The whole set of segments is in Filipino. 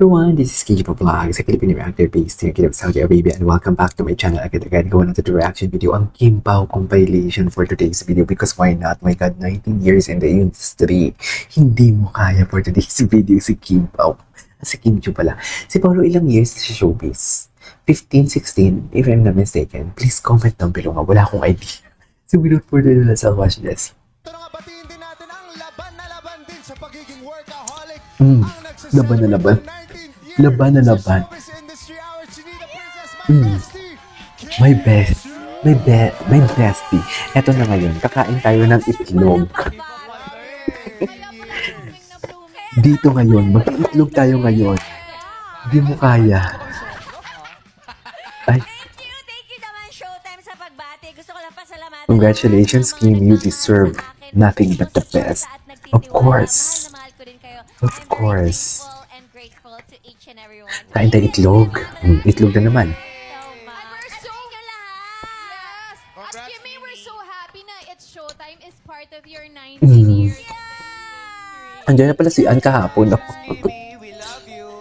everyone, this is Kijipo Vlog, sa Filipino reactor based here in Saudi Arabia, and welcome back to my channel agad-agad. Gawa natin the reaction video ang Kim Pao compilation for today's video because why not? My God, 19 years in the industry. Hindi mo kaya for today's video si Kim Pao. Si Kim Chiu pala. Si Paolo ilang years sa showbiz? 15, 16, if I'm not mistaken. Please comment down below nga. Wala akong idea. So without further ado, let's all watch this. Ito na nga, batiin din natin ang laban na laban din sa pagiging workaholic. Laban na laban. Laban na laban. My bestie. Eto na ngayon, kakain tayo ng itlog. Dito ngayon, mag-itlog tayo ngayon. Hindi mo kaya. Ay. Thank you naman, Showtime, sa pagbati. Gusto ko lang pasalamatan. Congratulations, Kim. You deserve nothing but the best. Of course. Of course. Kain tayo itlog. Itlog na naman. Kimmy, we're so happy na it's Showtime is part of your 19 years. Andiyan na pala si Ann kahapon. We love you.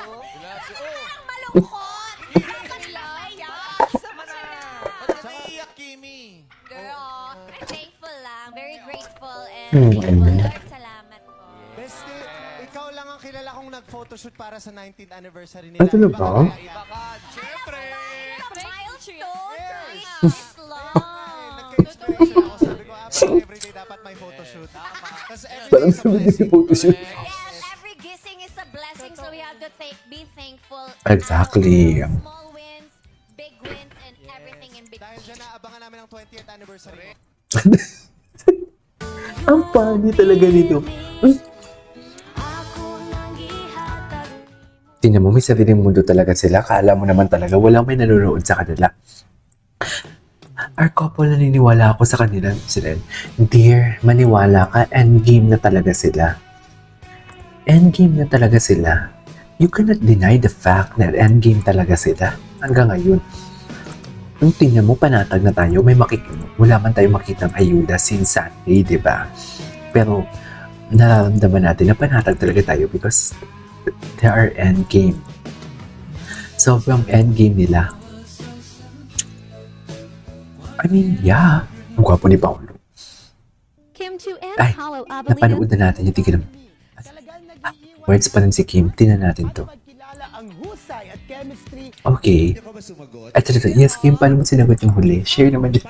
Naiiyak, Kimi. Girl, thankful lang. Very grateful and salamat po. Bestie, ikaw lang ang kilala kong nag-photoshoot para sa 19th anniversary nila. Ay, talaga ba? Iba ka, syempre. Milestone, 3 years long. Nagka-inspiration ako. Sabi ko, everyday dapat may photoshoot. Tapos Parang everyday is a sabi niya si blessing. photoshoot. Yes, every gising is a blessing, so we have to be thankful. Exactly. Small wins, big wins, and everything in between. Dahil dyan naabangan namin ang 20th anniversary mo. Ang funny talaga nito. Tingnan mo, may sariling mundo talaga sila. Kala mo naman talaga, walang may nanonood sa kanila. Our couple, naniniwala ako sa kanila. Sila, dear, maniwala ka, endgame na talaga sila. Endgame na talaga sila. You cannot deny the fact na endgame talaga sila. Hanggang ngayon. Nung tingnan mo, panatag na tayo, wala man tayong makitang ayuda since Sunday, di ba? Pero, nararamdaman natin na panatag talaga tayo because they are endgame. Sobrang endgame nila. I mean, yeah. Ang gwapo ni Paolo. Kim Chiu and Ay, Paolo napanood na natin yung tigil. Words pa rin si Kim. Tingnan natin to. Okay. Ay, talaga. Yes, Kim, paano mo sinagot yung huli? Share naman din.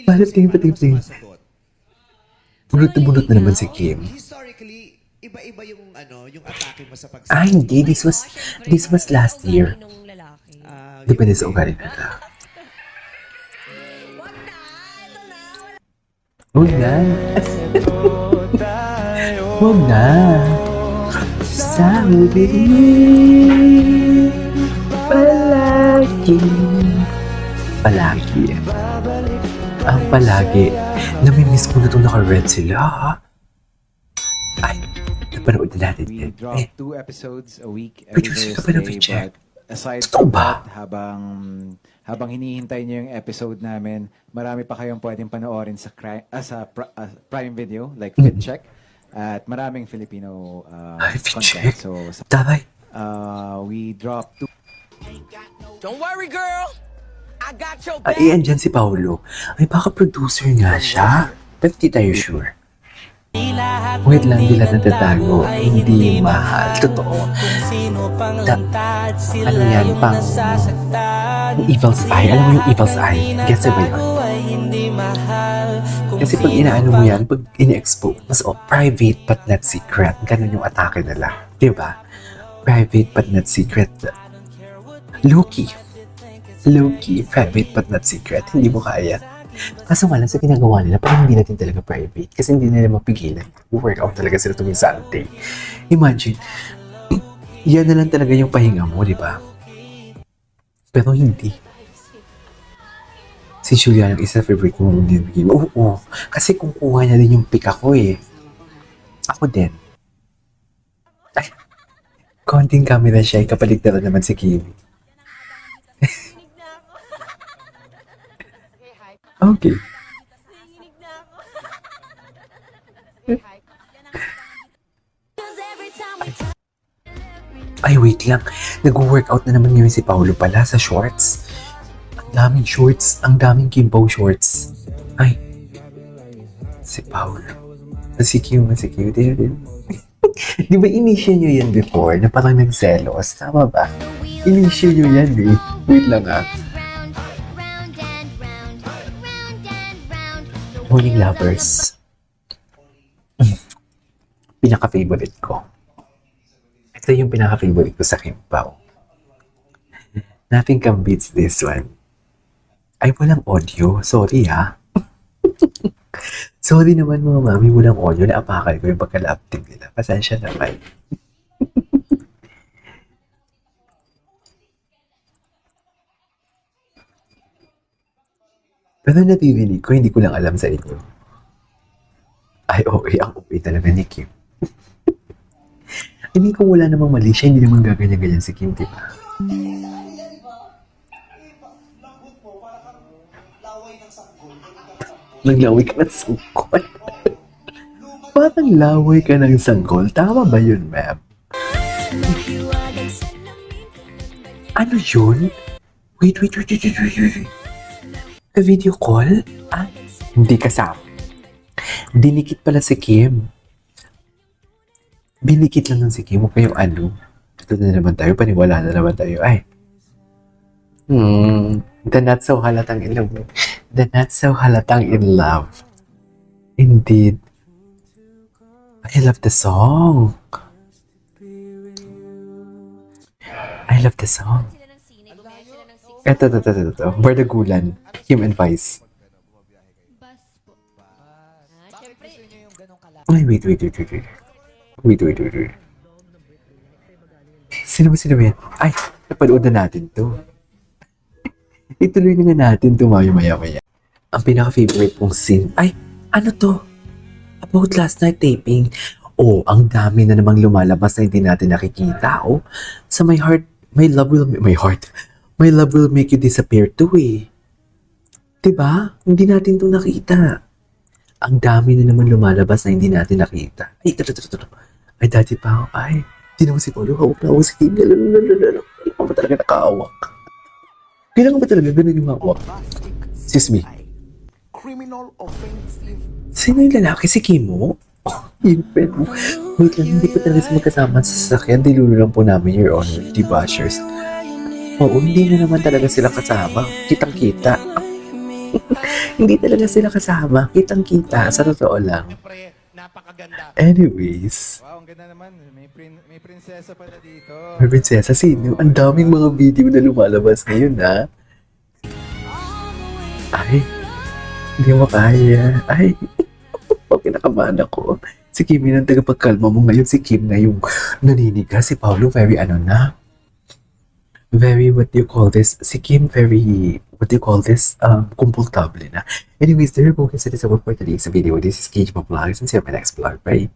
Paano tingin pa tingin? Bunot na bunot na naman si Kim. Historically, iba-iba yung yung atake mo sa pagsasabi. Ay, hindi. This was last year. Depende sa ugali nila. Huwag na. Huwag na. Sa huli. Palagi. Palagi. Ang palagi. Namimiss ko na itong naka-red sila. Ay, napanood na natin We yan. drop 2 episodes a week Producer every ka pa ng Thursday, check. but aside Totoo from ba? that, habang hinihintay niyo yung episode namin, marami pa kayong pwedeng panoorin sa Prime Video, like FitCheck, at maraming Filipino Ay, content. FitCheck. So, Taray. we drop 2 Don't worry, girl. I got your back. Ay, andyan si Paolo. Ay, baka producer nga siya. Pero di tayo sure. Wait lang, di lang natatago. Hindi mahal. Totoo. Ano yan, pang Evil's Eye. Alam mo yung Evil's Eye? Gets ba yun? Kasi pag inaano mo yan, pag ini-expose, mas private but not secret. Ganun yung atake nila. Diba? Private but not secret. Low-key. Low-key, private but not secret. Hindi mo kaya. Kaso nga lang sa ginagawa nila, parang hindi natin talaga private. Kasi hindi nila mapigilan. Workout talaga sila tuwing Sunday. Imagine, yan na lang talaga yung pahinga mo, di ba? Pero hindi. Si Julian ang isa favorite mo din. Oo. Kasi kung kuha niya din yung pick ako eh. Ako din. Ay, konting camera shy, kapaligtaran naman si Kimi. Okay. Ay, wait lang. Nag-workout na naman ngayon si Paolo pala sa shorts. Ang daming shorts. Ang daming Kimbo shorts. Ay. Si Paolo. Si Kim. Di ba inisyo nyo yan before na parang nagselos? Tama ba? Inisyo nyo yan eh. Wait lang ah. Morning lovers. Pinaka-favorite ko. Ito yung pinaka-favorite ko sa Kimpaw. Nothing can beats this one. Ay, walang audio. Sorry ha. Sorry naman mga mami, walang audio. Naapakal ko yung pagka-laptop nila. Pasensya naman. Pero naririnig ko, hindi ko lang alam sa inyo. Ay, okay. Ang okay talaga ni Kim. I mean, kung wala namang mali siya, hindi naman gaganyan-ganyan si Kim, di ba? Naglaway ka ng sanggol. Parang laway ka ng sanggol. Tama ba yun, ma'am? Ano yun? Wait. A video call? Ah, hindi kasama. Dinikit pala si Kim. Binikit lang ng si Kim. Huwag kayong ano. Ito na naman tayo. Paniwala na naman tayo. Ay. The not so halatang in love. The not so halatang in love. Indeed. I love the song. I love the song. Sila ng sine, bumaya sila ng six. Ito. Bardagulan. Kim and Vice. Bus po. Siyempre, Ay, wait. Sino ba yan? Ay, napanood na natin to. Ituloy na nga natin to maya. Ang pinaka-favorite kong scene. Ay, ano to? About last night taping. Oh, ang dami na namang lumalabas na hindi natin nakikita. Oh, sa my heart, my love will make you disappear too eh. Diba? Hindi natin to nakita. Ang dami na naman lumalabas na hindi natin nakita. Ay, ito. Ay, dati pa ako. Ay, hindi naman si Paulo. Hawak na ako si Kim. Kailangan ba talaga nakahawak? Kailangan ba talaga ganun yung hawak? Excuse me. Criminal offensive. Sino yung lalaki? Si Kim mo? Oh, yung friend mo. Wait lang, hindi ko talaga sila kasama sa sasakyan. Dilulo lang po namin, Your Honor. Di bashers. Oo, hindi na naman talaga sila kasama. Kitang-kita. Hindi talaga sila kasama. Kitang-kita. Sa totoo lang. Siyempre, napakaganda. Anyways. Wow, ang ganda naman. May prinsesa pala dito. May prinsesa, sino? Ang daming mga video na lumalabas ngayon, ha? Ay, hindi mo kaya. Ay, pinakabahan ako. Si Kim yun ang tagapagkalma mo ngayon. Si Kim na yung naniniga. Si Paolo, very ano na. Very, what do you call this? Si Kim, very, what do you call this? Komportable na. Anyways, there you go. Consider sa work for today's video. This is Cage Vlogs and see you on my next vlog. Bye.